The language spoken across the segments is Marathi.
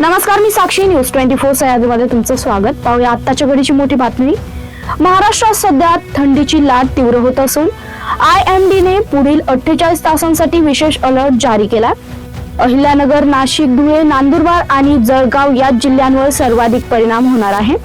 नमस्कार, मी साक्षी. न्यूज 24 सह्याद्रीमध्ये तुमचं स्वागत. पाहूया आत्ताच्या घडीची मोठी बातमी. महाराष्ट्रात सध्या थंडीची लाट तीव्र होत असून IMD ने पुढील 48 तासांसाठी विशेष अलर्ट जारी केला. अहिल्यानगर, नाशिक, धुळे, नंदुरबार आणि जळगाव या जिल्ह्यांवर सर्वाधिक परिणाम होणार आहे.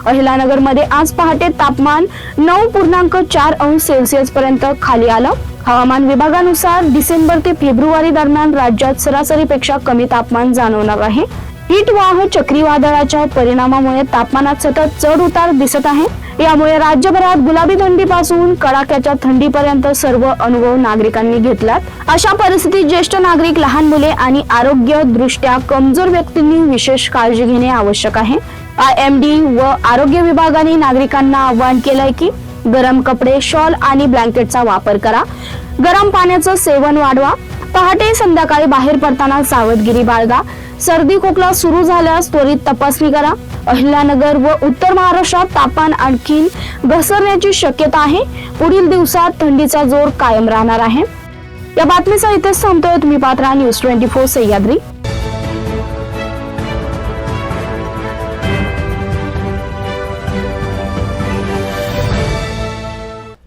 अहिल्यानगर मध्ये आज पहाटे तापमान 9.4 अंश सेल्सिअस पर्यंत खाली आलं. हवामान विभागानुसार डिसेंबर ते फेब्रुवारी दरम्यान राज्यात सरासरीपेक्षा कमी तापमान जाणवणार आहे. हीटवाह चक्रीवादळाच्या परिणामामुळे तापमानात सतत चढ उतार दिसत आहे. यामुळे राज्यभरात गुलाबी थंडीपासून कडाक्याच्या थंडीपर्यंत सर्व अनुभव नागरिकांनी घेतलात. अशा परिस्थितीत ज्येष्ठ नागरिक, लहान मुले आणि आरोग्य दृष्ट्या कमजोर व्यक्तींनी विशेष काळजी घेणे आवश्यक आहे. IMD व आरोग्य विभागाने नागरिकांना आवाहन केलंय की गरम कपडे, शॉल आणि ब्लँकेटचा वापर करा. गरम पाण्याचं सेवन वाढवा. पहाटे संध्याकाळी बाहेर पडताना सावधगिरी बाळगा. सर्दी खोकला सुरू झाल्यास त्वरित तपासणी करा. अहिल्यानगर व उत्तर महाराष्ट्रात तापमान आणखी घसरण्याची शक्यता आहे. पुढील दिवसात थंडीचा जोर कायम राहणार आहे. या बातमीचा इथेच थांबतोय. तुम्ही पाहत राहा न्यूज 24 सह्याद्री.